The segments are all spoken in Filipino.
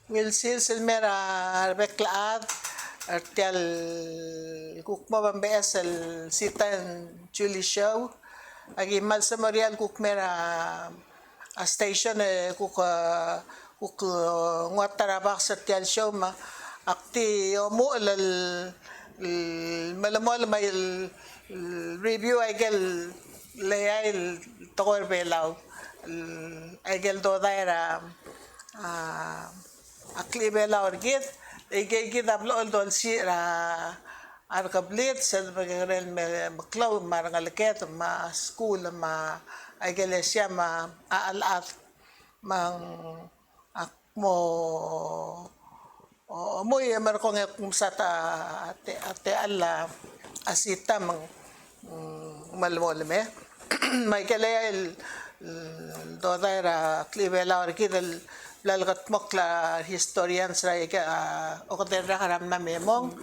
Wilsil silmera beklaad artial kukma bambeas el sitan Julie show agi mal samarial kukmera a station kuk nguatarabak sartial show ma akti omo el malamol may review agel layay tokor belaw agel do daira akli bela orgid igigid ablo dol si ra arkablit sa pagkarel maklaw marangalket ma school ma iglesia ma aalat mang akmo muy markong kumsata ate alla asita mang malmolme may kalay do daira klibela orgid lalgat mokla historians ra ika okterra karam na memong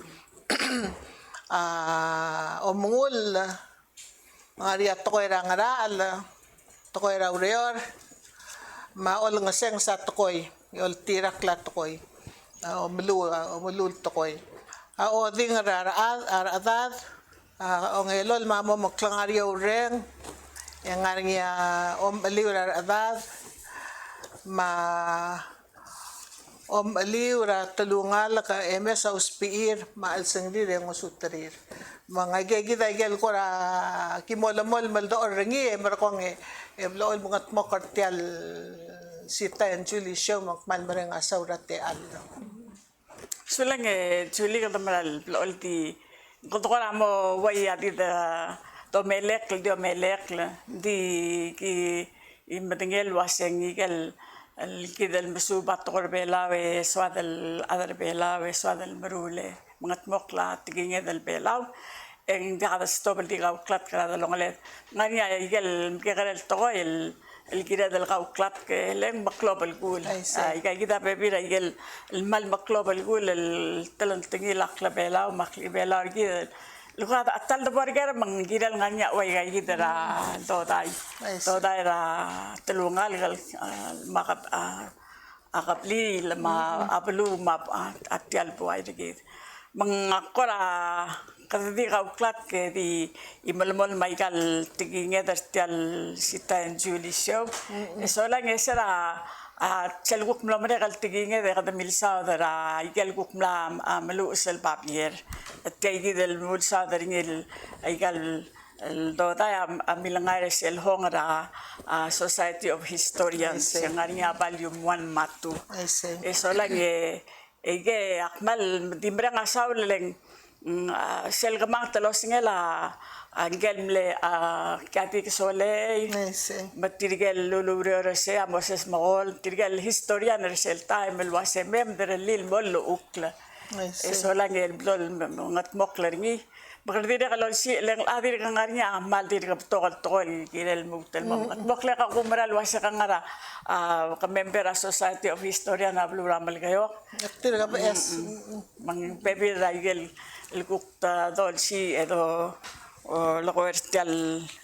omungul ngaria tokoy ra ngaral tokoy ra ureor maol ngaseng sa tokoy yol tirak la tokoy omulul tokoy oding ra aradad ongelol mamo moklang aria ureng yang ngaria aliw ra aradad ma aliw ra tulungal ka MS auspiir maal sangdir yang usutarir mga gigita gel ko ra kimolamol maldo orangi markong eblool mga mokartial sita en Julie show makmal mareng asaw rate allo sulang Julie ka tamaral blool ti kontokora mo waya di da domelek di ki imatingel waseng igal كده المسوبة تقر بيلاوي سواد الأدر بيلاوي سواد المرولة مغت مقلا تجيني ذا البيلاو إن دي هذا ستوبل دي غاو كلات كذا لونغلت غنيا يجل مكير التقوي الكده ذا الغاو كلات لين مقلوب الجول يجا كده بيبير يجل المال مقلوب الجول التلن تجي لأكل بيلاو مخلي بيلاو كده luka atal do barger manggiral nganya way gay gidara dodai ra telungal gal makap akapli lama ablu map atial buay digit mangakora kadidi kauklat ke di imalmol maikal tiginge dartial sita en Julie show esolang esera chelguk mlamre kal tiginge de kada milsa dara igelguk mlam malu sel papier تيجي ذا المولسا درينيل أيقال الدودا أميلانغارس الهونغرا Society of Historians yang ngarinya volume 1 matu. Esolang akmal dimbrang asaw leng sel gamang talos ngela angel mle kati sole matirgel lulu rese Moses Maol tirgel historian resel time elwase mem derlil mol ukla. Eso lang el blol ngat mokler ngi bagdire kalau si leng adir kangarnya amal dir ka tokol kilel mutel ngat mokler ka kumral wasa kangara ka member Society of Historian na blue ramal kayo aktir ka es mang pebi raigel el kukta dol si edo lokoertial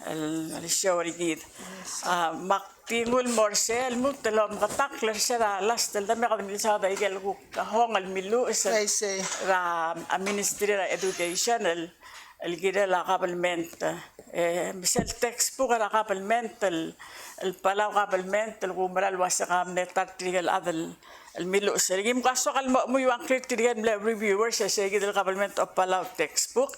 el shorigid tingul morsel mutelom katakler sera lastel dami kadamil sa da igel ku kahong al milu ra ministry ra education el gida la kabelment misal textbook ra kabelment el palaw kabelment el gumral wasakam netat trigal adal el milu sergim kaso kal mo yung critical reviewers sa gida kabelment of palaw textbook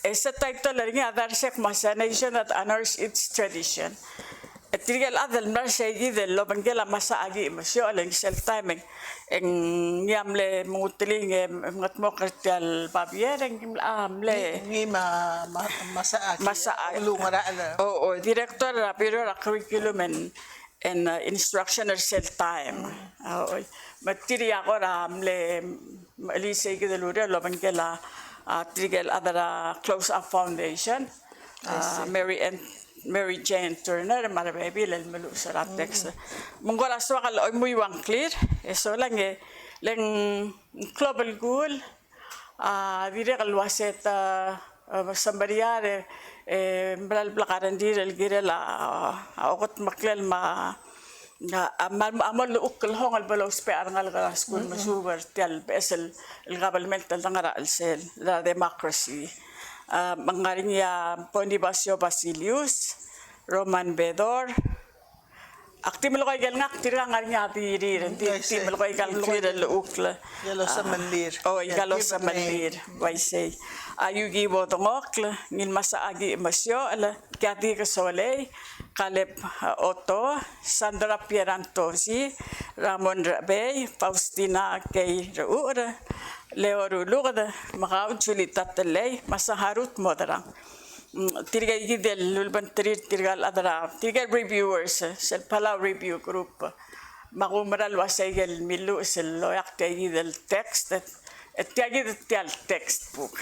esa title ring adarsek masanation that honors its tradition Tirgal adal mersa gide lo bangela masa agi masyo alang self timing eng yamle mutling ngat mo kristial papier eng amle ngi masa lungara director rapiro ra curriculum and instructional self time materia ko amle alise gide lo lo bangela tirgal adara close up foundation Mary Jane Turner marababy lel melu sarat text monggola swakal oy muy wang clear eso lang leng global goal dire kalwaset sambariare bral blakaran dire el gire la okot maklel ma nga amal ukkel hongal balos pe arangal ga school masuber tial besel el governmental tangara alsel la democracy mangaring ya Bonifacio Basilius Roman Bedor aktimel ko igal ngak tirang ngaring ati rin timel ko igal ngir ukla Yalo sa manlir. igalo sa manlir waisay ayugi botongok ngin masaagi emasyo ala kati kasole Caleb Otto, Sandra Pierantosi, Ramon Rabey, Faustina Kay Raur, Leo Rulugada, Macau Julita Telay, Masaharut Modarang. Tirga Gidel, Lulban Tirgal Adara, Tirga Reviewers, Sel Palau Review Group, Magumaral Wasegel Milu, Sel Loyak Tagidel Text, Tiagid Tial Textbook.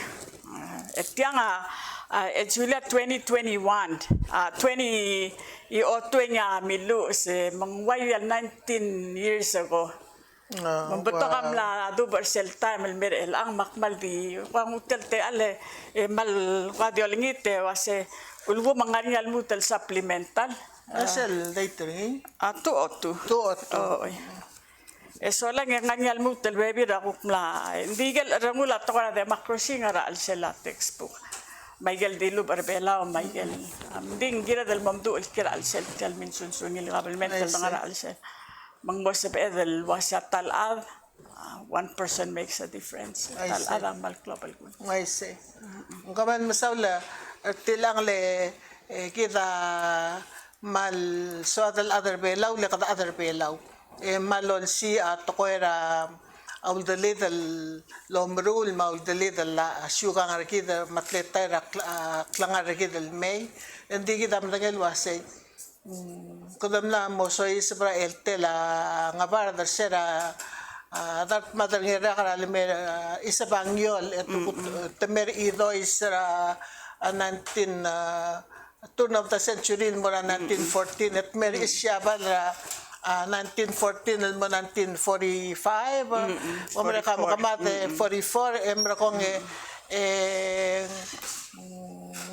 Tianga, it's Julia 2021, 20 i-auto niya milu se mangwayal 19 years ago. Mambuto kam la dubar sel time el mer el ang makmal di wang utel te ale mal radiolingite wase ulwo mangarial mutel supplemental. Asal later eh? Atu otu. Tuot. Eso lang yang nganyal mutel baby ra kukla. Ndigal ramula to kana de macrosi ngara al sel textbook. Michael Dilu Barbela o Michael ding gira del mamdu el kira al sel tal min sunsun il government del ngara al sel mang boss pe del wasatal ad 1% makes a difference tal ada mal global good I see. Kaman masawla tilang le kita mal suadal other belaw le kada other belaw malon si at koera أو دليل الأمرول ما أو دليل شو كان ركيد مثلتي كلام ركيد الماء عندي كده من الواسي كدمنا موسوي سبرا إلتلا عبارة درسرا دارت ما درني رأى على مر إسبانيول تمر إيدو إسرا 19 turn of the century mura 1914 at mer isyabal 1914 mo 1945 umre ka makamate 44 emra kong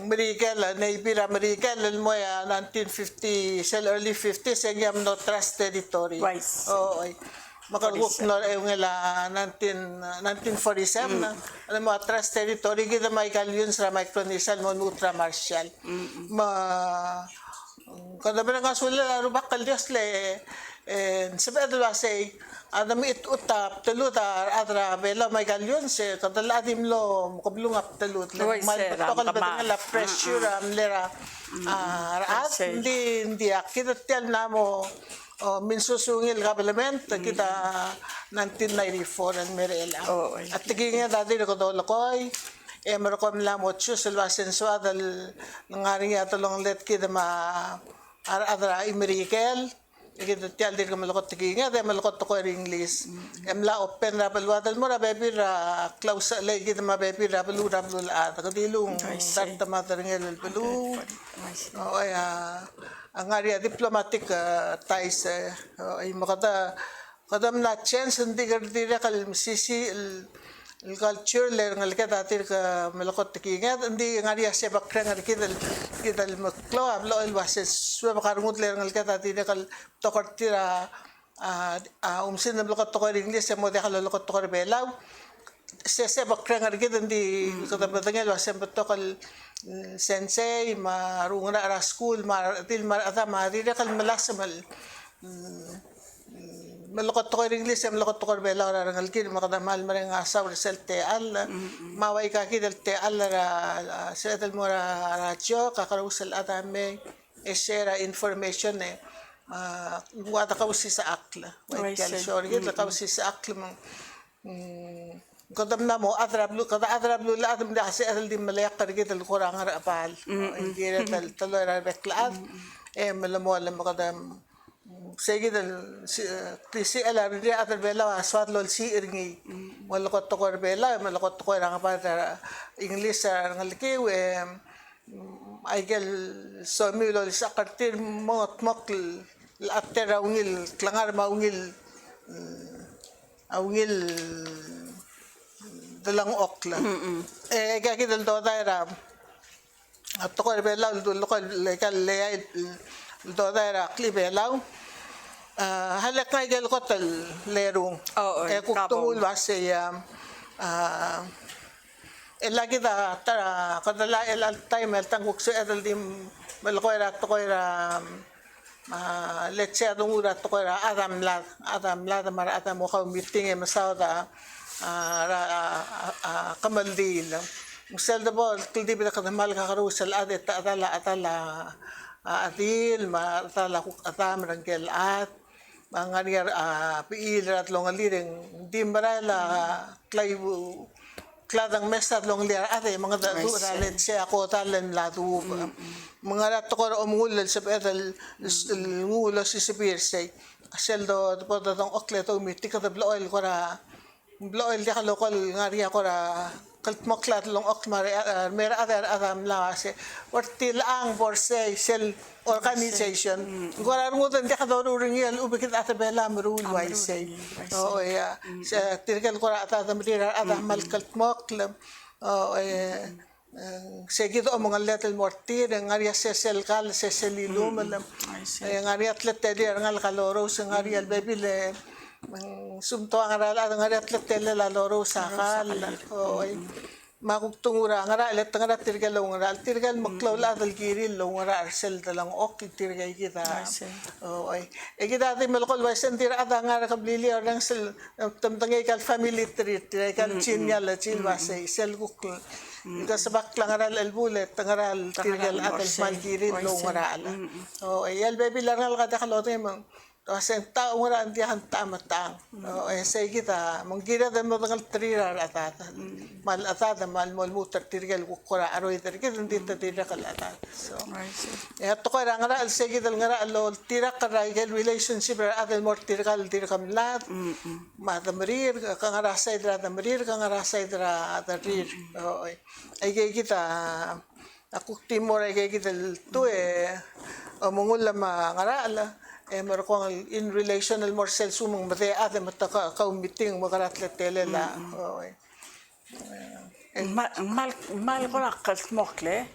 Merikel na ibira Merikel mo ya 1950 sel early 50s yam no trust territory oh makalugok no ngela 1947 na alam mo trust territory gid may kalyon sa Micronesia mo ultra martial ma kada ba nga sula rubak kaldias le sabi adwa say adam it utap talutar adra bela may galyon se kadala adim lo mukablungap talut le mal tokal ba la pressure am lera raat hindi akita tel namo minsusungil government kita 1994 ang merela at tigingnya dati ko do lakoy meron lang mo silwa sensual nangaring yato lang let kita ma adra imerikel kita tial dir malakot tiginga de malakot ko English emla open ra balwadal mo ra baby ra close lay kita ma baby ra balu at kadilong danta mataringel balu ay ang area diplomatic ties ay makata kadam na chance hindi gardira kal sisi el culture le ngal ka datir ka malakot tikinga hindi ngari sa bakra ngal kita el maklo ablo el bases swa makarungut le ngal ka datir kal tokortira umsin na malakot tokor English mo de kal malakot tokor belaw se bakra ngal kita hindi katabatangal wasem tokal sensei marungra ara school til ata marira kal malasamal malakot ko English malakot ko bela ra ngal kin makadamal marang asaw resel te al mawai ka kidel te al ra setel mora radyo kakarusal atame share information wata kausi sa akla wai kal sorry gid kausi sa akla mang kadam na mo adrablu la adam da sa al di malayak gid al qur'an ra apal hindi tal taloy ra beklaad malamo alam makadam sige dal si ala ri atar bela aswat lol si irngi malakot to kor bela malakot to ra pa English ngalki aigel so mi lol sa kartir mot mokl ater ungil klangar maungil aungil dalang okla gaki dal do ra to kor bela dul ko lekal le do ra kli bela halak nga igal ko tal lerong. Oo, Kung kabaw. tungul say lagi da tara kadala al time el tanguk sa edal dim malkoira to koira let's say adong ura to koira adam la da mara adam mo ka meeting e masada kamaldil musal da bol tildi bi ka mal ka karusal ade ta atala adil ma atala ku atam rangkel at manganiar piilat long aliring dimbarala klaibu kladang mesat long liar ate mga datu ralet siya ako talan latu mga rato ko umul sa pedal ngulo si sipir say seldo po datong okle to mitik ka bloil ko ra bloil dia ka lokal ngari ko ra kalt moklat long ok mera other adam la se wartil ang for say sel organization gora ngutan dia ka do ringel ubikit atabela merul wai say oh ya sa tirgal ko ra ata damrira ata mal kalt moklam oh seguido o mga little mortir ang area sesel kal seselilum ang area atlet ngal kaloro sa area bebile sumto ang area atlet la loro sa kal oy makugtungura ngara let ngara tirgal ngara tirgal maklaw la dal giril ngara arsel dalang ok tirgal kita oy kita ti malkol wasen tira ada ngara kablili orang sel tamtangay kal family tree kal chinya la chin wasay sel kuk ika sabak lang aral albulet tangaral tirgal atal malgirin lo ngara ala oy el baby langal kada kalote mang kasi tao ngara anti han tamatang say kita manggira da madangal trira atata mal atata mal mutar tirgal kukura aroy tirgal hindi tatira kal atata so to ko ngara al say kita ngara lo tira karaygal relationship atal more tirgal tirkam lat madamrir kangara say dra damrir kangara say dra atarir ay kita aku timor ay kita to mungul lama ngara ala meron in relational more sales sumang mate ate mataka meeting makaratlet tele la mal ko ra kalsmokle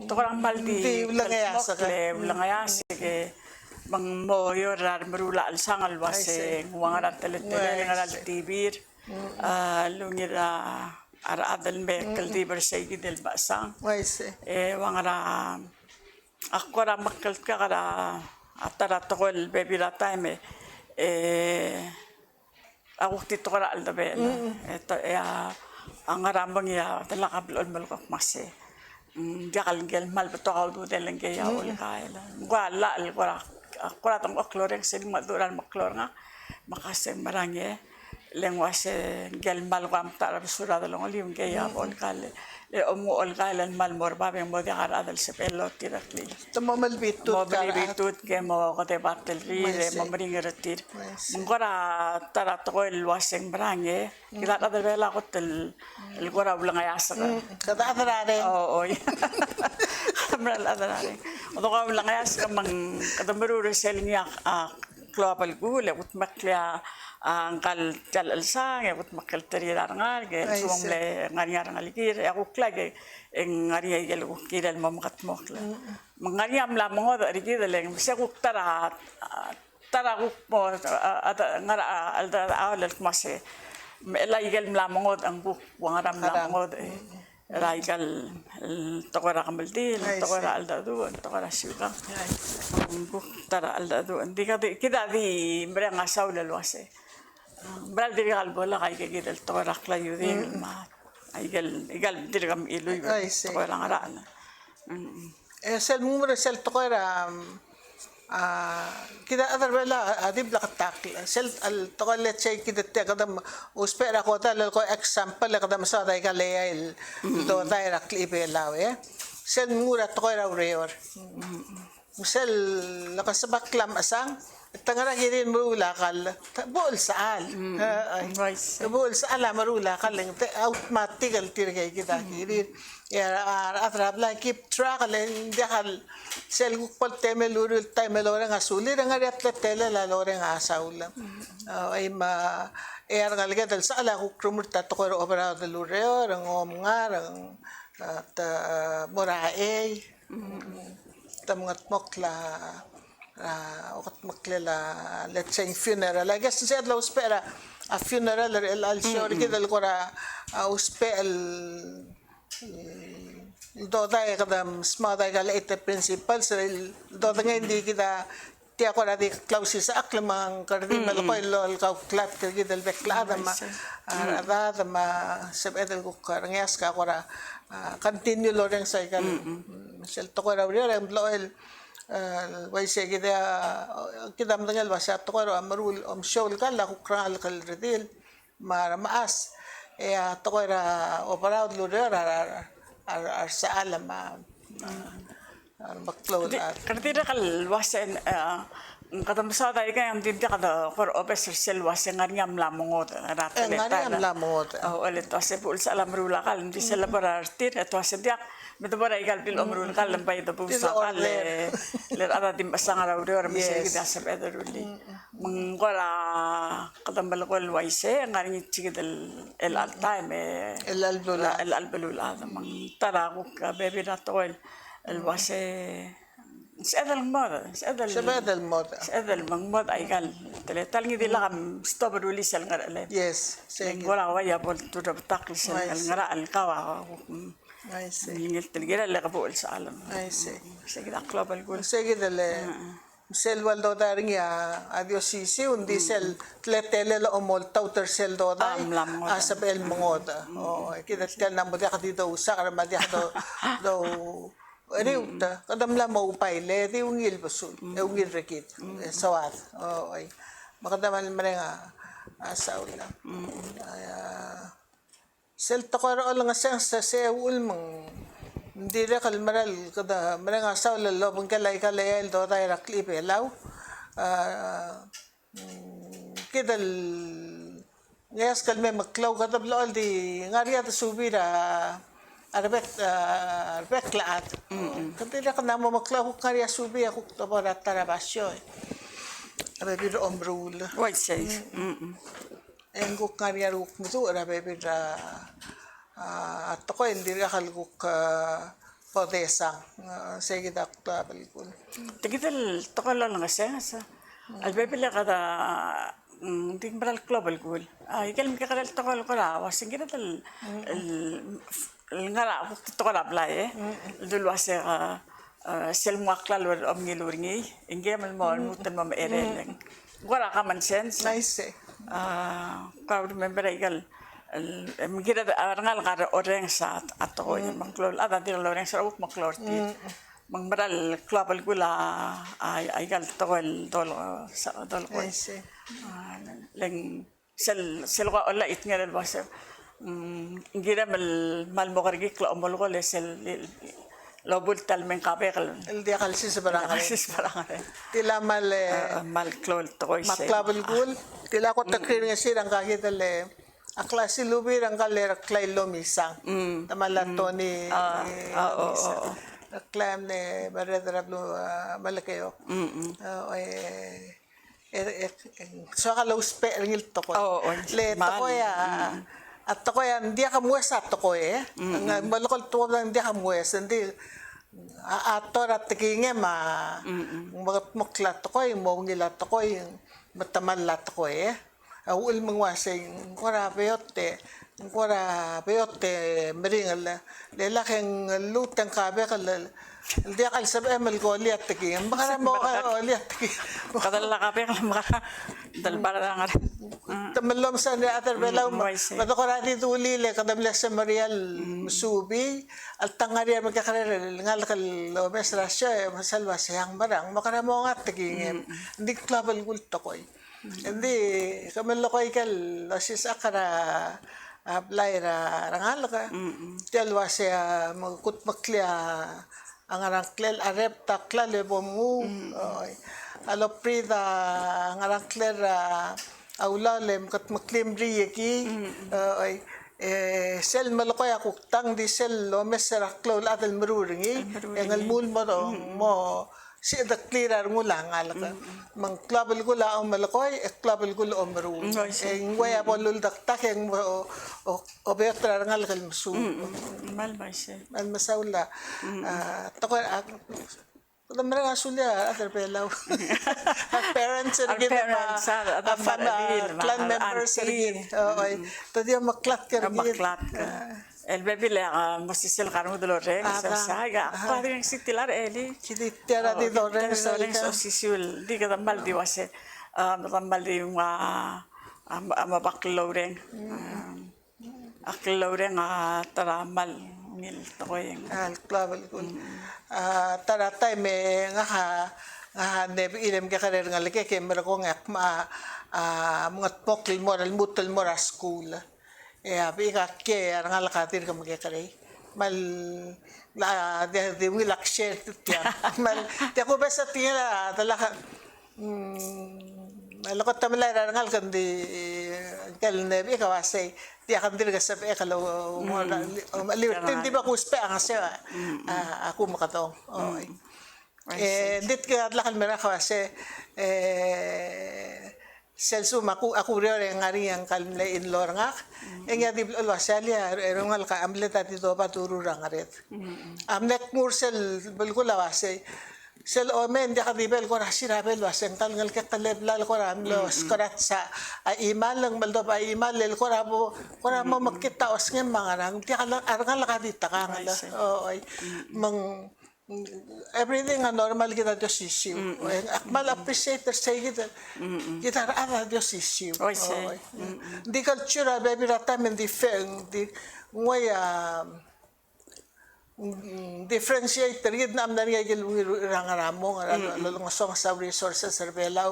to ko mal di ulangaya sige bang mo yorar marula al sangal wase wangarat tele ngaral tibir lungira ara adal mekel di bersegi del basang wangara ako ra makal ka ra atara tokol baby la time ako titokora al dabe eto ang arambang ya talakablol malukak mase jakal gel mal beto ka do del ngey ya ul kaila wala al kora tong okloreng sin maduran maklor nga makase marange lengwase gel mal kam tara sura dalong lium ngey ya ul kale le omu ol kailan mal mor babeng mo di kara dal sepelo tirakli tumamal bitut ke mo kote batel ri mo mringeretir mongora tara to el waseng brange kita ada bela kotel el gora ulang ayasa kada adarare oy kamral adarare odo ka ulang ayasa mang kada meru resel niya global gule ut maklia angkal jalal sang ya ut makal teri rangal ge suang le ngariar ngalikir ya ku klage ngariya gel ku kiral mamat mokla mangariam la mongo ri ki dele se ku tara ku mo ngara alda awal mase la igel la mongo ang bu wangaram la mongo raigal tokora kamaldi tokora alda du tokora syuka bu tara alda du kita di mereng asaw la luase Bral diri kalbola kay gigil to rakla yuri ma igal diri kam iloy to lang araan sel mumre sel to kita adar bela adib la katak sel al to let's say kita kadam uspera ko tal ko example kadam sa dai kale do directly belawe sel mura to reor sel la kasabaklam asang tangara girin marula kal bol saal bol saala marula kal automatic al tirgay kita girin ya atrap la keep track len dahal sel gupal temel urul temel orang asuli nga atlet tele la orang asaul ay ma ngalga dal saala ku krumur tatokor obra del ureo rang ngar at morae tamangat mokla وقت مقللة let's say funeral I guess نسيت لو سبيرا a funeral الشور كده القرى أو سبير الدودا قدام اسمه ده قال إيه principles الدودا عندي كده تيا قرى دي كلاوسيس أكل ما كردين ملقي الكاو كلاب كده البكلا هذا ما سبعة الكوكر نياس كقرى continue لورين سايكل مثل تقرى وريرة بلويل ويسي كده مدنجل بسات تقرى أمرول شول قال لك كرال الرديل ما ماس يا تقرى أوبراود لوريرة أرسال ما مقلول كردير قال واسن قدام صادا يكان دي قد قر أبصر سل واسن غنيم لا مود رات غنيم لا مود أو اللي توسب بقول سلام رولا قال دي سل برارتير توسب ديا بدبر يقال بالأمر قال لم بيد بوسا قال للأرض دي مسانغ روري مسير كده سب أدرولي من قرا قدام بالقول ويسه غني تيجي الألتايم الألبلولا هذا من ترى بيبي نطول الواسه سأدل الموضة سأدل الموضة أي قال تلقي دي لغم استبروا لي سلغر عليه يس ولا ويا بول تجرب تاكل سلغر القوا قلت الجيرة اللي قبول سالم سيجد أقلب القول سيجد sel wal do daring ya adio sisi undi sel tletele la omol tauter sel do da asabel mongoda o kita tel na modi akati do sakar madi do riuta kadam la mo paile di ungil basul ungil rekit sawat o ay makadaman marenga asaula sel takor ol nga sa ulmang hindi rin kalmaral kada marang asaw lalo pang kalay el do tayo raklip elaw kidal ngayas kalme maklaw kada blool di ngariya ta subira arbek laat kada ka namo maklaw ko ngariya subi ako tabara tarabasyo rabir omrul white safe en ko ngariya ruk mutu rabir at ako hindi kalguk podesang sige dakta balikul. Tigital tokol lang kasi sa albebele kada ting beral global gul. Ikel mi kada tokol ko la wasin kita el ngara tokol ablay dulu wase sel muakla lor omngiluringi ingem mal mutan mam ereleng. Wala ka man sense. Nice. Kau remember ikel mira arangal kar orang saat atau yang mengklor ada di orang seruk mengklor ti mengberal klabal gula ay gal tol ko leng sel ko olla itngal al basa ngira mal mogargi kla omol ko le sel lobul tal men kabel el dia kalsis barang tila mal klol toy maklabal gul tila ko takrir nga sirang kahit le aklasi lubi ang kalera klay lomisang tamalato ni klam ne baredra blu malakayo so kalau spe ngil to ko le to ko ya at to ko ya hindi ka muwesa to ko malakol to lang hindi ka muwesa hindi ator at kinge ma maklat to ko mo ngila to ko matamal to ko awul mangwasing kora beyote meringal lela keng lutang kabe kal dia kal sab emel ko liat tiki makara mo liat tiki kadal kabe kal makara dal barang tamalom sa ni atar belaw madokora di tuli le kadam la sa marial subi al tangaria magkakarer ngal kal lobes rasya masalwa sayang barang makara mo ngat tiki hindi klabal gulto koy hindi kami lokoy kal asis akara apply rangal ka telwa siya magkut maklia ang arangklel arep takla lebo mo alo prida ang arangkler aula lem kat maklim riyeki sel malokoy ako tang di sel lo mesera klol atal maruringi ang almul mo si da clearer ngulang alaka mang klabel gula ang malakoy klabel gula ang maru ngwaya bolul daktak ang o betra ngal kal musu mal baise al masawla takor Kadamara nga sulya, ather pelaw. Parents Our parents, clan members auntie. Tadi maklat ka Maklat ka. El baby le masisil karmo dolore sa ga parang sitilar eli Kiti tiara di dore Soreng so sisul di ka tambal di wase tambal di mabakloreng akloreng taramal ngil toyeng Klabal kun. Taratay me nga nebi ilem ka karer nga leke ke mera ko ngak mga pokil moral mutal mora school. Abi ka ke nga lakatir ka magkakare. Mal de wilak share tiya. Mal tiya ko besa tiya talaka malakot tamla rangal kan di kal nebi ka wasay tiya kan dir ka sabi kalo liwtin di ba kuspe ang siya ako makatong. Dit ka lakan mera ka wasay selsu aku rio ngari yang kalmle in lor ngak engya di lo salia rongal ka amle tati do paturu rangaret amnek mursel bulkula wase sel omen dia kadibel ko rasira bel wasen tal ngal ke taleb lal ko ramlo skarat sa imal lang baldo ba imal lel ko rabo makita osngem mangarang dia kala arngal ka ditaka ngala oy mang everything normal kita Diyos issue. Akmal appreciate say kita ara Diyos issue. Di culture baby ratam di ngoy differentiate rid na amna nga gil rangaramo nga song sa resources servela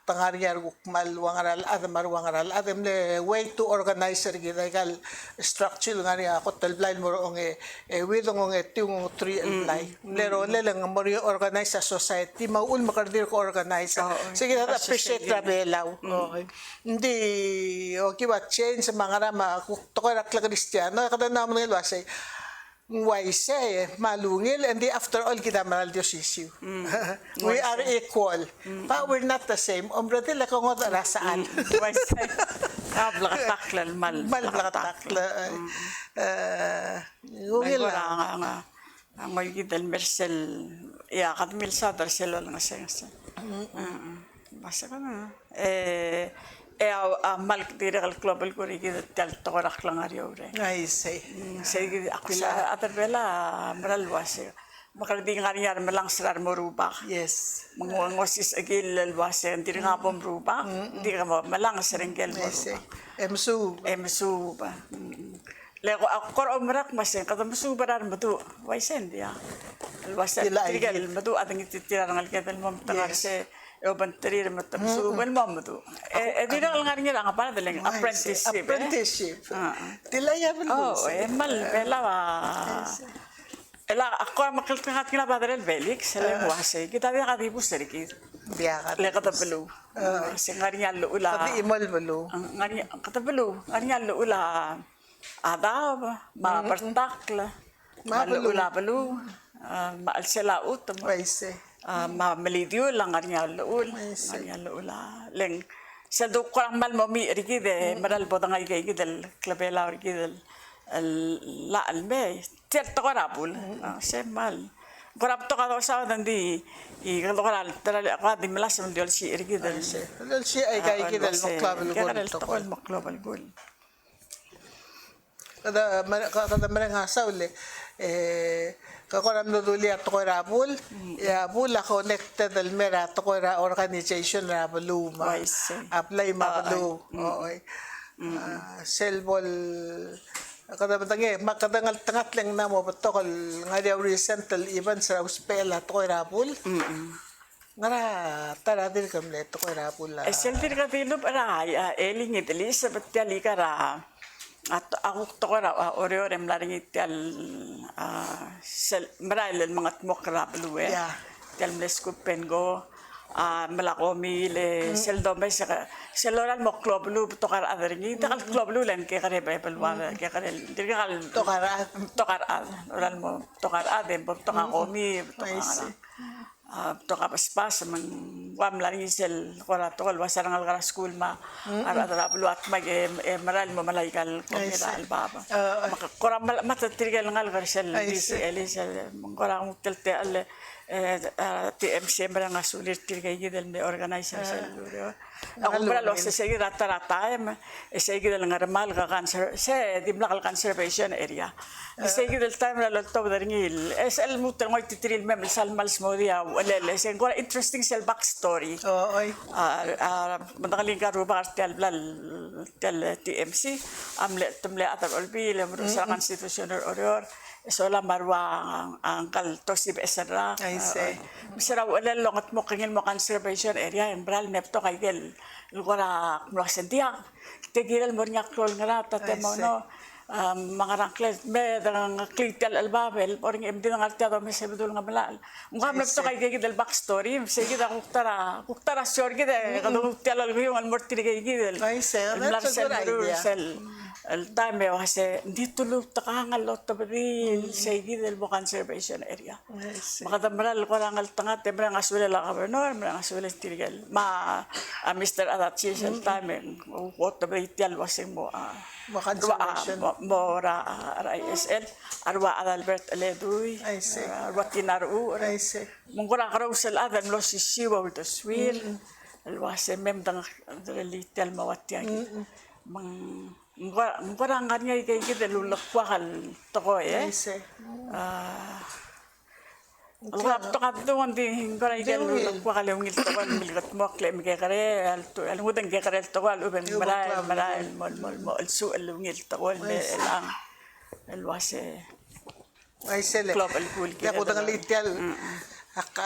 pangaryar ukmal wangaral wangaral adem le way to organize regal structure nga niya ko talblay mo ong widong ong tiung tree and fly lero le lang mo organize sa society maul makardir ko organize sige na appreciate rabelaw hindi okay ba change sa mga rama to ko rakla kristyano kada na mo nilwa say why say malungil and after all kita maral Diyos issue. We are equal. But we're not the same. Omra tila kung nga rasaan. Why say blakatakla mal Blakatakla. Ngil lang ang magiging mersel ya kat milsa darsel lang sa basta ka na mal dire kal global ko rigi tal to rak lang ari ore I say ako sa atabela maral wase makarding ari yar malang srar mo ruba yes mangosis agil wase hindi nga pom ruba hindi ka malang serengel mo emsu ba lego akor omrak masen kada musu barar madu waisen dia wase tirgal madu adang titiran ngal kedal mom tangar se eu banterir matam suban mamdu di nang ngarinya lang apa dalang apprenticeship tilaya oh mal bela ela ako makilkat kina padre Felix sele wase kita dia kati busriki biya le kata pelu singarinya lu ula kati imol belu ngarinya kata pelu ngarinya lu ula ada ma pertakla ma ula pelu ma sela utam waise malidio lang arnya luul leng sa do kurang mal mami rigi de maral bodang ay gay gidel klabela rigi del la alme certo korabul se mal korab to ka sa dandi I kalau koral terali ako di melas mo diol si rigi del si ay gay gidel maklabal maklabal gol kada mereng hasaw le kakoram no duli at ko rabul ya bula connected al mera to ko organization rabuluma apply mabalu oy selbol kada batange makadangal tangat lang na mo to nga dia recently even sa uspela to ko rabul ngara tara dir kam le to ko rabul selfie ka tilup ara eling itali sa batyali kara at ako to ra ore mlaring ital maral mga tmokrap luwe tel mlesko pengo malako mile seldo may sa seloral mo club lu to kar adring takal club lu len ke kare pelwa ke kare dirgal to kar oral mo to kar ade bo to ka komi to ka paspas man wam lari sel kora to kal wasarang al school ma ara lu at mag maral mo malaikal ko al baba kora mata tirgal ngal versel dis elisel kora mo telte al TMC mara nga sulit tirgay me organization duro ako mara lo sa sige rata sige nga ramal ka cancer se dimlakal conservation area sige del time lo to daringil SL muter mo titril mem sal mals mo dia wala se ko interesting sel backstory Oy. madaling karo ba tel TMC amle tumle atar olbi le sa constitution or sola marwa ang kaltosi besara I see. misra wala longat mo kingil mo conservation area en bral nepto kay gel lugora mo sentia tegiral mo nya krol ngara tate mo no mga rangklet me dang klitel albabel oring emdi ng artya do me sebdul nga malal ngam nepto kay gel backstory sige da kuktara sure gide kadu kuktala yung almorti gay gel I see. That's a good idea. el time yo hase dito lu takangal lot tabril sige del bo conservation area makadamral ko lang al tanga tembrang aswela la governor mrang aswela tirgal ma Mr. Adachi el time what the bitial wasing mo Conservation. mo ra ISL arwa Albert Leduy I see. arwa kinaru I see. mungkura karaw sel adan lo sisiwa with the swir alwase mem dang litel mawatya mungkura nganya kay kita lulakwa kal toko I see. Alwap to kapto ndi ngora igel lulakwa kal ngil toko milgat mo klem ke kare alto almudan ke kare toko uben mala mol su ngil toko lang alwase I see. club al cool Ya ko dang litial.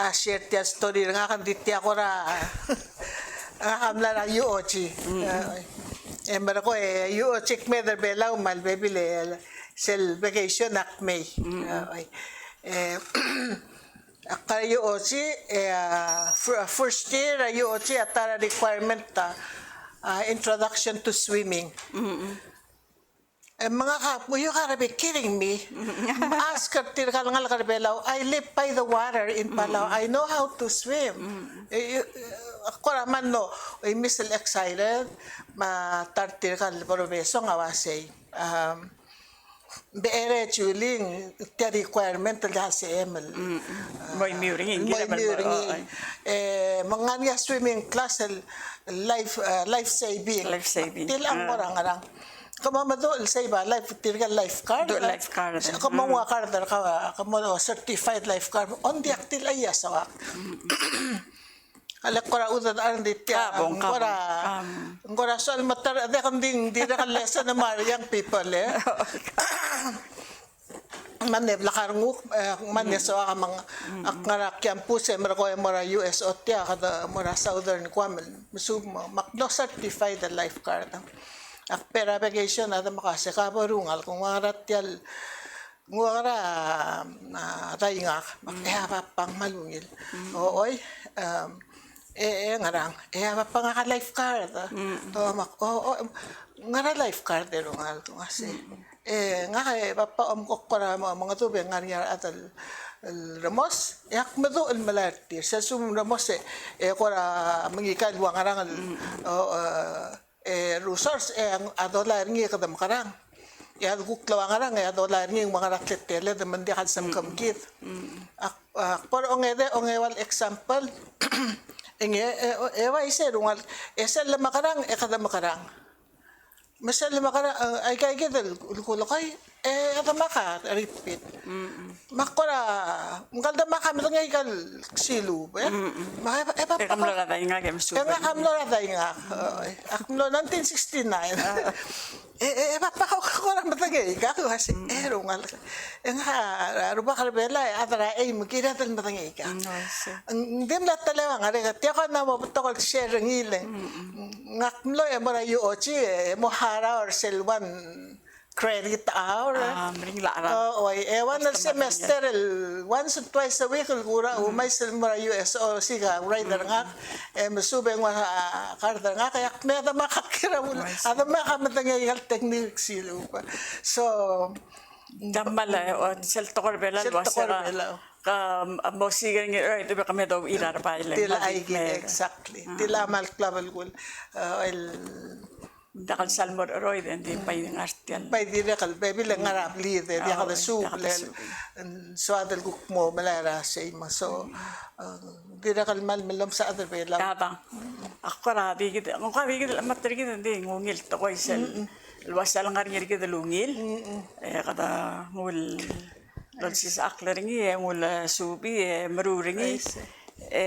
Share tia story nga kan ditya ko ra. Ang hamla na UOC. Embara ko UOC meder bela umal bebile sel vacation ak May. Akara UOC first year UOC atara requirement introduction to swimming. Mga kapo, you gotta be kidding me. Ask her, Tirkalangal Carbelaw, I live by the water in Palau. I know how to swim. Ako naman no, I misal excited, matartirkal probeso nga wasay. Beere chuling, the requirement talaga si Emil. Moy miring Mga niya swimming class, life saving. Tilang mo rang Kama do say ba lifeguard lifeguard kama mo card kama certified lifeguard on the actil ay sawa ala kora udad ang ditya kora sol matar de kan ding di kan lesson na mar young people manne blakarnguk manne so ka mga akara campus mara ko mara US otya kada mara southern kwamel musub makno certified lifeguard Pera vacation ada makase kabarungal kung maratyal ngara rayngak makaya pang malungil oy ngarang pang ka lifeguard to mak ngara lifeguard rungal to kasi nga papa ko kora mga tubig ngariya atal Ramos, yak mado al malarti sa sum Ramos kora mangikal wa ngarang resource ang adolar ngi kadam karang ya guklaw ngarang ya adolar ngi mga raklet tele de mandi had sam kamkit por ongede ongewal example enge ewa ise rungal esel makarang kadam karang masal makarang ay kay gedel kulokay maka repeat makora ngalda maka mitong ikal silu kamlo na tayo nga game super kamlo na tayo nga akamlo 1969 papakakora matagay ka kasi rungal ruba karbela atara magkiratal matagay ka hindi na talaga nga rin tiya ko na mabutokol share ngile ngakmlo mara UOC mohara or selwan credit hour. One semester, once or twice a week, umay sa mga USO, siga, rider nga, masubeng mga karder nga, kaya may ada makakira mo, ada makamatangay technique sila. So, Damala, o sel tokor bela, mo siga nga, ito ba kami daw ilar pa ilang. Tila ay exactly. Tila mal klavel gul. Dakal salmor roy den di pa yung artial. Pay dire kal baby lang ngarap lide di ka su swadal guk mo malara sa ima so dire kal mal melam sa other way lang Kata. Ako ra di kita. Ang kami kita matri kita di ngungil to ko isel. Luwasal ngari kita lungil. Kata ngul Lod sis aklaringi ngul subi maruringi.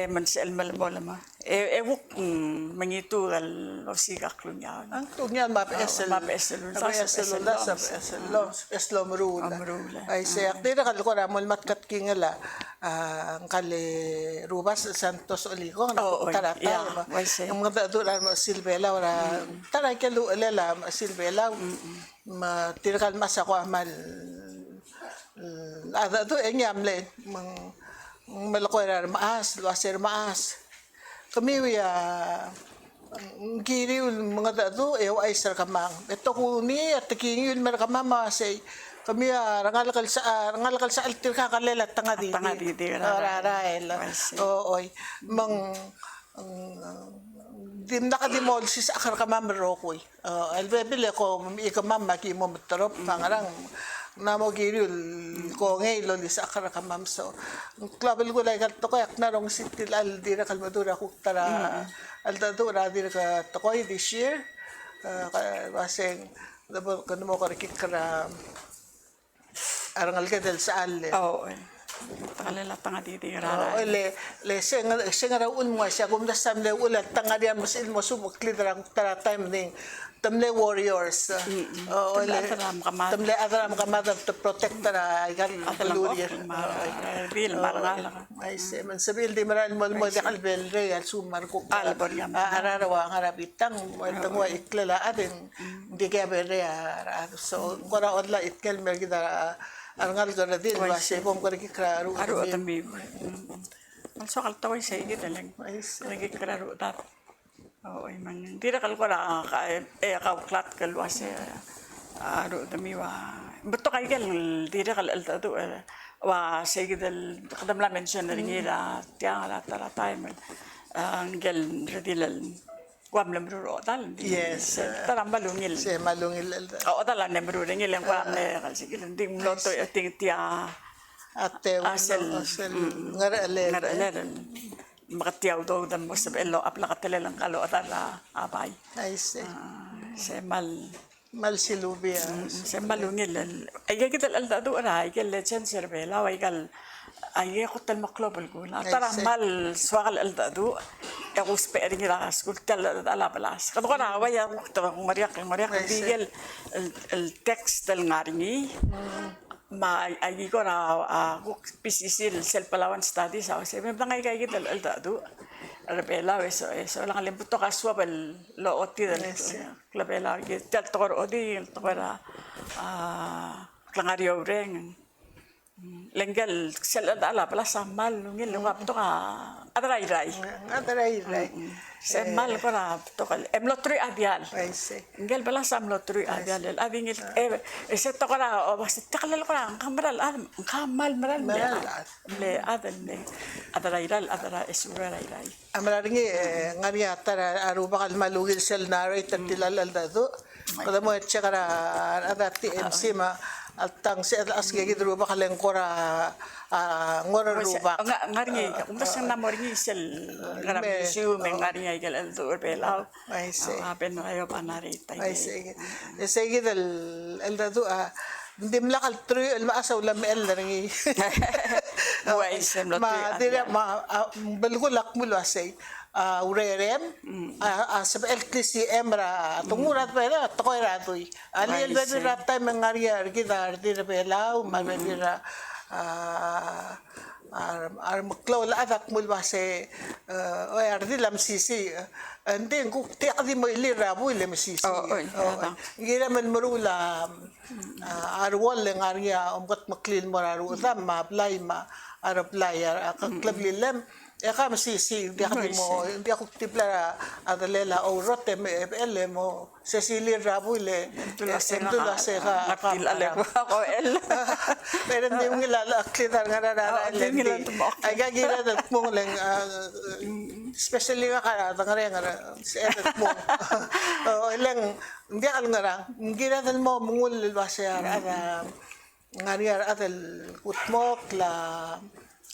Mansel malama. Wuk mangitu kal osig aklunya. ang tugyan map esel eslo marula ay siya dire kal ko ramol matkat kingala ang kali Rubas Santos Oligo tarata ang mga duran mo Silvela ora taray kalu lela Silvela ma tirakal masako amal ada tu enyamle mang malakoy maas luaser maas kami ya giri mga dado ay sar kamang ito ko ni at king yun mer kamama say kami rangalakal sa altir ka kalela tanga di rarael oy mang dim nakadimol sis akar kamam rokoy albebile ko ikamam maki mo matarop pangarang namo giril ko ngay loli sa akara kamam so klabel ko like to ko yak narong sitil al dira kalmadura ko tara al dadura dira ka to ko this year kasing dabo kan mo ka kikra arangal ka del sa al Kalala tanga di oh le senga un mo siya kung dasam le ulat tanga diyan mas ilmo sumukli darang tara time ning tamle warriors tamle adram kamada to protect tara igal lurier Real marangala ka. ay se man sabil di maran mo de albel real sumar ko ararawa ngarabitang mo tangwa iklala adin di kaya bere so kora odla itkel mergida arangal gana din ba siya pong kariki kraro Aro at ang bibo. Also kaltaway sa igit alang. Lagi kraro tat. Oo, man. Tira kalkora klat kalwas aro at ang biwa. Beto kay gal tira kal altado wa sa igit al kadam la mention na nila tiang la tara time. Ang gal radilal Guam lang bro tal. Yes. Taram balungil. siya malungil Oo, talang na bro ringil ang guam na kasi hindi mo loto ating tiya ate Asel. ngarale ngaralan. Makatiyaw daw dan mo sa elo apla katelelang kalo atala abay. ay se Semal mal silubia semalungil. Ay kita alda do ara ay kel chen serbela ay gal ay ko tal maklobal ko na tara mal swal alda do ako spering ila school tal ala balas kato na waya to mariak digel el text del ngaringi ma ay ko na ako PCC self Palawan studies ako sabi bangay kay kita alda do Rabela eso lang limbuto kaswa bal lo oti del klabela tal tokor odi tokora klangario reng Lenggal sel ala pala samal ngil ngap to ka adaray semal ko na to ka emlotri adial ay se ngel pala samlotri adial ading se to ka na o basta takalal ko na kamal maral le adal le adaray esura ray amararingi ngari atara aruba kal malugil sel narrate tilal aldado kada mo chekara adati MC ma altang se asge gidru ba kalen kora ngora ruba ngari umbas na moringi sel ngara siu me ngari ay gal aldo belaw ay se apen ayo panari tay ay se gidal aldado hindi mlakal tru el maasaw lam el ringi Wai sem lo ma dire ma balgulak mulo say urerem sa LTC emra tungurat pera tokoy ratoy ali el bebe rapta mengaria kita dire belaw mabira ar maklaw la adak mulwa se o ardi lam sisi ande ko ti adi mo ili rabu ile sisi gira man marula arwol ngaria umgat maklil moraru ma apply ma ar apply ar kaklab lilam Eka masisi, hindi ako tipla adalela o rote ele mo Cecilia Rabule Dula se ka ale ko el. pero hindi mo ngilala aklitar nga rara Hindi nila tumok. ay gagila dat mo lang especially nga karata nga rin sa edad mo o ilang hindi ka nga rin ginatan mo mungul basya nga rin atal kutmok la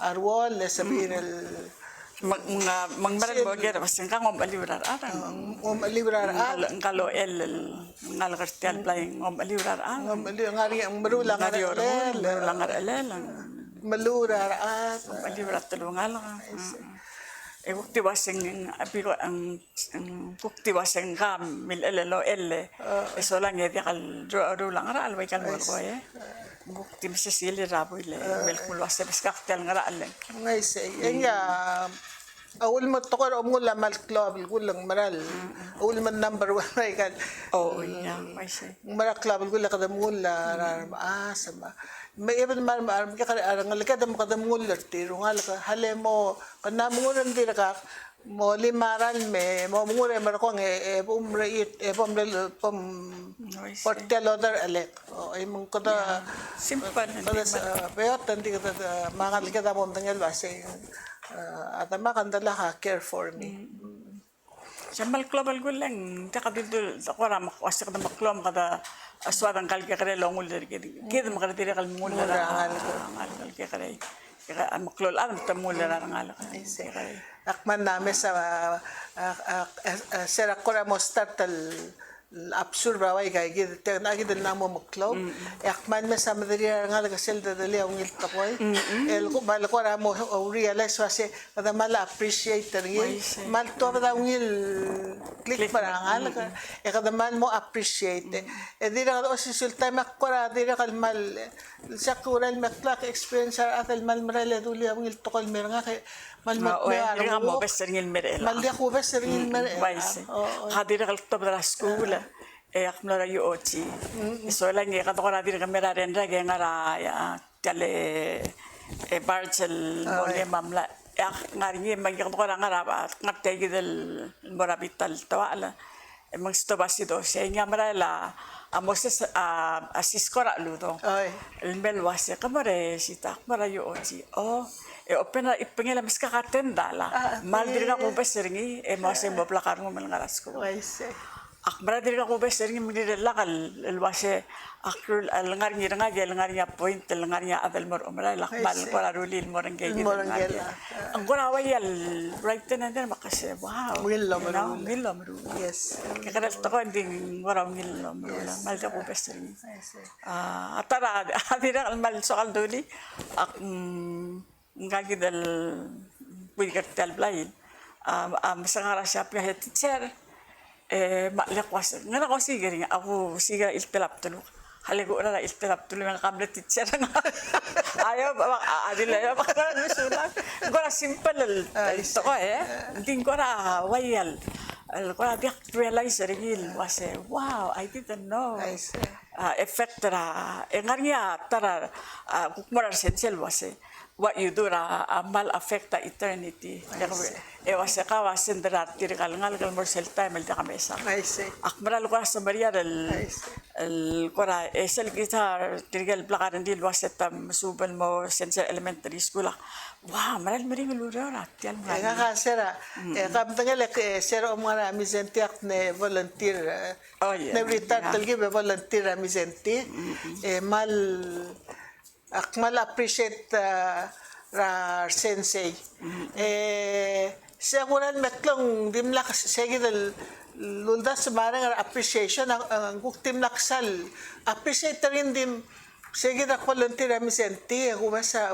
arwol la sabihin Mangmaran mo gera basta ka ngom aliwrar arang. librar Kalau el ngal kristian play ngom aliwrar arang. nga rin ang marulang nga Ngari rin lang lang. malurar Aliwrar tulungal. Bukti waseng apiko ang bukti waseng kam mil elelo elle. So lang yedi kal ro lang ara alway kal mo ko Bukti masisili rabo ile milk mul wasem skaktel ngara allen. ngay say enya awul mo to ko mo la mal club gulang maral awul man number 1 ay kan Oh yeah, I see. mara club gula kada mula sama may even man ka arang kada mo kada mula tiro nga hale mo kana mo ran dira ka mo limaran me mo mure mar ko umre pom portel other elect ay mong kada Simple. pero tandi kada makal kada mo tangel base at makandala ha care for me Samal global gulang taka dito ako ra makwasa kada maklom kada aswadang kalke kare longul dari kid makara tira kal mul ngal kalke kare kaya maklol ang tamul na ngal akman namin sa serakora mo start absurd baway kay gid nagid na mo maklaw akman me sa madri nga gasel dali ang ilta ko el ko bal ko ra mo realize wase kada mala appreciate rin mal to ba ngil click para nga ka kada man mo appreciate di na o sulta makora di na kalmal sa kural maklak experience atal mal marale duli ang ilta ko mer nga kay mal mo besering merel mal di ako besering merel hadir kal to bra school akmlara yu ochi so lang ka to ra dir kamera rendra ge ngara ya tale barchel mole mamla ngari mag ka to ra ngara ba ngate gidel morabital tawala mag sto basido se ngamra la amoses asiskora ludo el mel wase kamare sita mara yu ochi opena ipengela miska katenda la mal dirga ko beseringi mase mo plakar mo ngaras ko akbara dirga ko beseringi mingir lakal el wase akrul al ngarnya point el ngarnya adal mor umra lakmal ko rulil morangge ang gora wayal right then and then makase wow ngilom yes kakara to ko ding gora ngilom mal ko beseringi atara adira al mal so al duli ak ngagi dal puikat tal blail masangara siya pia teacher malak was ngara ko sigari ako siga iltilap tulo haligo na iltilap tulo ng kabla teacher ayo adila ya bakal sulang gora simple to ko ding gora wayal gora dia realize regil was wow I didn't know effect ra engarnya tara kukmara essential was what you do mal affect the eternity was ka was sendra tirgal ngal more self time el kamesa akmara ko sa maria el kora esel guitar tirgal plakaran dil was tam subal mo essential elementary school wow maral maring lura tial nga ka sera kam tangal sera umara misentiak ne volunteer ne retard talgi volunteer misenti mal akmal appreciate ra sensei seguran meklong dimlak segidal luldas marang appreciation ang guktim laksal appreciate rin dim segida volunteer misenti ko sa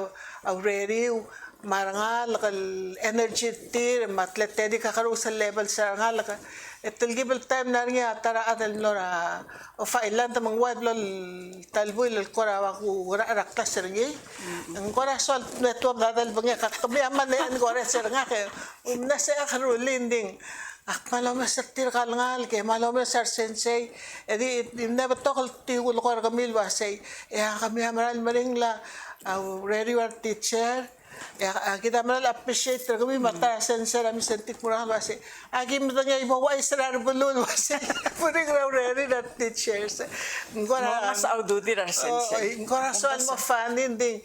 Aurelio marangal kal energy tir matlete di kakaroon sa level sa ngal ka etelgibel time na rin tara atal nora o failan tamang wad lol talboy lol kora ku rakta sergi ang kora sol network dadal bangi kakabi aman na kora serga ke nasa akaroon linding akmalaw na sa tirkalngal ke malaw na sa sensei edi never tokol tiul kora kamil wasay kami amaran maring la regular teacher kita man appreciate kami matasan sa rami sentik mura kasi agi mo nga ibawa israr bulol kasi puring raureri na teachers Mga ngora sa aududi na sensei. ngora so mo fanin ding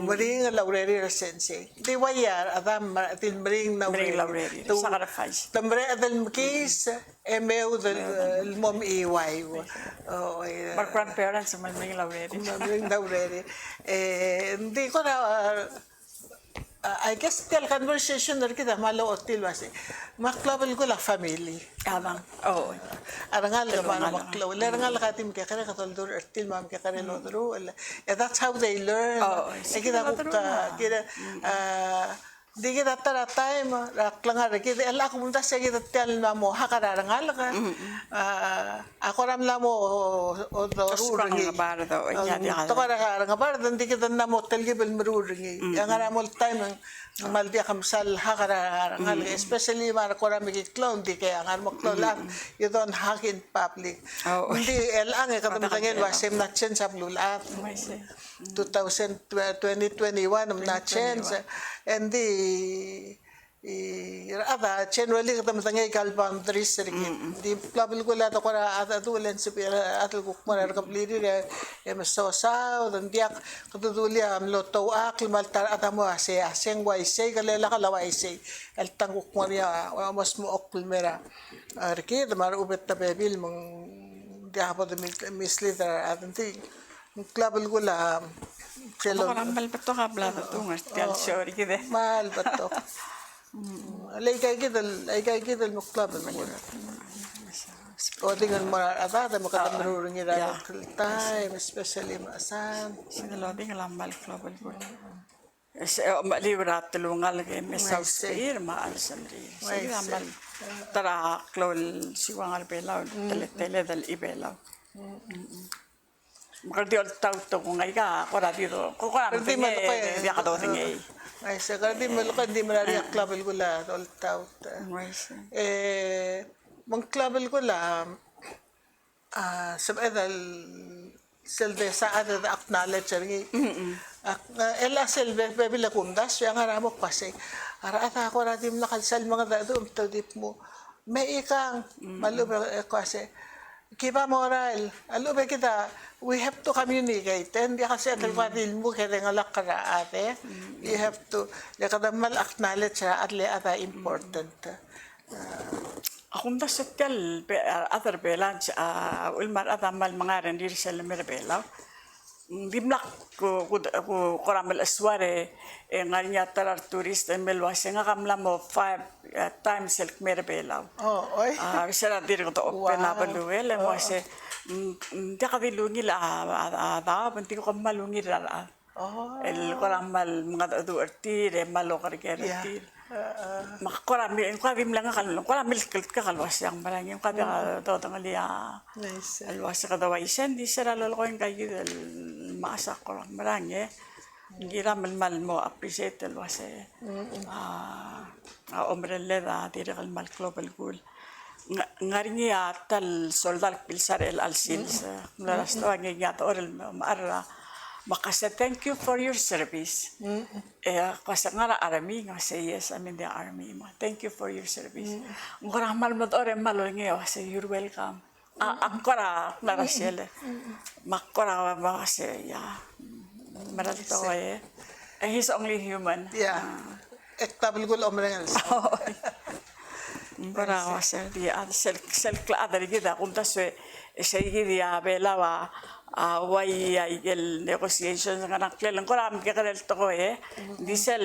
maring laureri na sensei di wayar adam atin maring Maring laureri laureri, sacrifice. tamre adal mkis emeu del mom iway Mga grandparents sa mga laureri. maring laureri hindi ko na I guess tel conversation na kita malo otil wasi maklabal ko la family Abang, oo. arangal ka Tulungan para lang. maklaw arangal ka tim ka kare katoldur otil mam ka kare lodro that's how they learn Oo, kita ko lodro ka na. kita di kita tara time raklangar kita ala ko munta sa kita tel mo hakararangal ka ako ram la mo o Kurang nga bara daw. to kara nga bar dan di kita na mo tel gibel meruringi ang aramol time ang maldi kamsal hakara ngal especially mar ko ram gi clown di kaya ngar mo clown lang you don't hug in public Oo. hindi elang katamtangin wasim na chen sa blulat May say. 2021 na chen and the ada generally katamtangin kal boundaries di plabil ko la to kora at atulen sa atul ko marar kapliri so sa dan diak katuduli am loto ak maltar atamo ase aseng wai se galela kala wai se el tanguk maria mas mo okul mera arki mar ubet ta bebil mong dia pa de misliter atanti klabil ko la Ako rambal pa to kabla to nga. Tiyan sorry kita. mal bato Alay kay kita muklab mo. O tingnan mo ata makatamruring ira time especially maasan. Sinalo din lamal global ko. Sa maliwrat tulungal kay South Spear maal samri. Sige lamal. Tara klol siwangal pelaw tele dal ibelaw. Makardi ol tau to kung ay ka ko dito. Ko ko Hindi man ko di ka do tingay. Ay sa kardi malukad di malari klabel ko la all out. Mang klabel ko la sa edal selve sa ada acknowledge ringi. Ela selve bebila kundas yang aramok pase. Ara ata ko radim nakalsal mga dado tawdip mo. May ikang malubra kasi kiba moral alube kita we have to communicate hindi kasi atal padil mo kaya ngalak kara ate you have to kada mal acknowledge at le ata important Akong dasatel other balance ulmar atamal mga rendir sa lemir belaw. Dimlak ko koramal asware ngarinya tarar turist melwas nga kamla mo 5 times selk mer belaw. oy Sera dir ko to open up luel mo se hindi ka dilungi la penting ko malungi la. El koramal mga adu artir malo kargertir. Makakoramil lang koramil ka kalwas yang barang yung kada to tangalia nice alwas ka daw isen di sira lolo ko yung kayo masa ko marang gira mal mo appreciate alwas omrele da tira kal mal global goal ngaringi atal soldar pilsar el alsil laras to ang ngato oral maara makasa thank you for your service. Kasi nga army nga say yes, I'm in the army. Thank you for your service. Ngora malmot ore malongi say you're welcome. Angkora narasiel. Makora makase ya. Maralito and he's only human. ektabel ko omrengal Ngora wasa dia sel kladar gida kumta se dia belawa way el negotiations nga naklelang ko ram ke kanel to ko diesel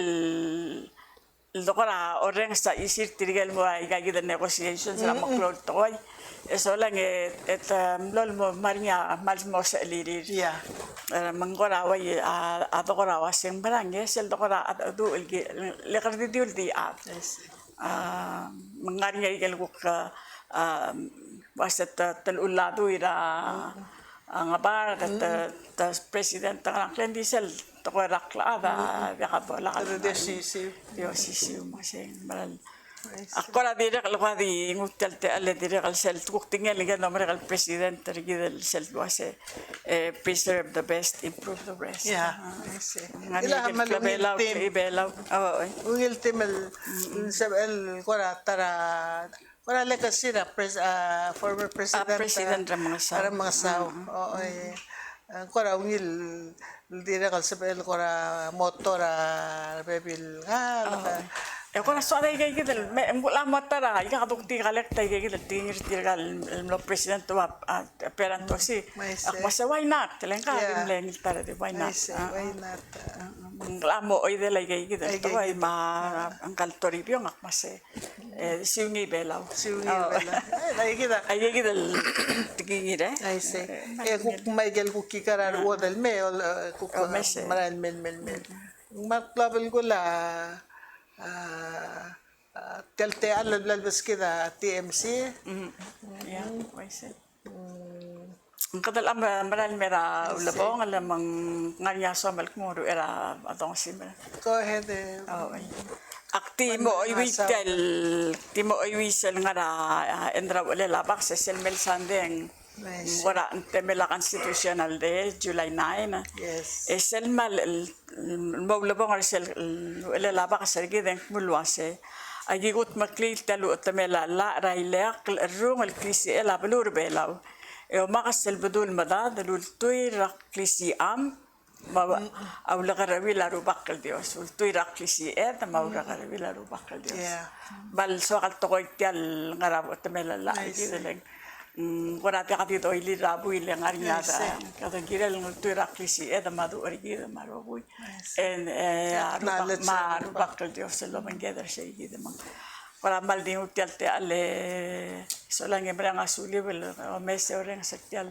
lokora oreng sa isir tirigel mo ay gagida negotiations na maklod to ko eso lang et lol mo marnya mal mo sa lirir mangora way ato ko ra waseng barang sel to ko ra adu le kardi diul di mangarnya igel ko ka wasat talulado ira ang abar ta president ta klan diesel to ko rakla da ya ka bola ka decisive yo sisiu masing maral Ako na dire kalau kadi ngutel te alle dire kal sel tuk tingel ga no kal president rigi del sel wase preserve the best, improve the rest. Yeah, I see. Ngani Ila gel malungil belaw team. ibelaw. Oo. Ungil timal sa el kora tara kora legacy na former president President ra mga sao. para mga sao oo kora ungil dire kal sa el kora motor bebil Ako na so ay gay gidel me ngula matara ika kadukti kalek tay gay gidel tingir tirgal lo president wa peran to si Maise. ako sa why not telen ka Yeah. len tara de why I not. say why not Ngla mo oy de lay gay gidel Ay, to gay ay ma ang kaltori biyo ngak mase siungi belaw. si ungil bala ay kita Ay gay gidel tingir I say kuk may gel kuk kikarar odal me kuk Maise. maran men matlabel ko la telte alal كده TMC Yeah, why say. Ang kadal amaral mera ulabong alamang nganya so malkmoro era atong simra. go ahead Oh. Akti mo ay witel, ti mo ay wisel nga ra endra wala labak sa selmel sandeng. Nice. Wala temela constitutional de July 9. yes Selmal maulabong ar sel wala labak sa gideng mulwase. Agigut maklil talu temela la railak rung al krisi ela belur belaw. E makasel bedul madad lul tuirak krisi am أو لغربي لا رباق الديوس والطيرة كليسيات ما هو لغربي لا رباق الديوس Yeah. بل سواء التقوي تيال غراب وتملا لا كذا لين وراتي قتي تويلي رابو اللي غارينا كذا كذا الطيرة كليسيات ما دو أريجي ما روبوي إن ما رباق الديوس اللي من كذا شيء كذا من ورا مالدين وتيالتي على سولانge berang asuli bel mes orang setial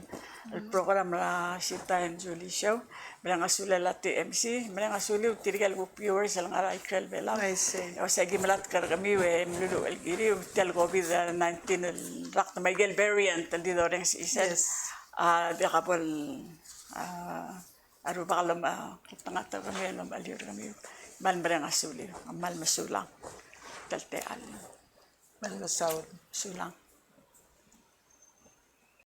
el program la Sita and Julie show berang asuli la TMC berang asuli tirigal go viewers al ngara ikrel bela I see. o segi melat kar kami we mlulu el giri tel covid 19 el rakt Miguel variant el didoreng si isel Yes. dia kapal aru bakalam kitangata kami lam alir kami mal berang asuli mal masulang telte al Malmasaw sulang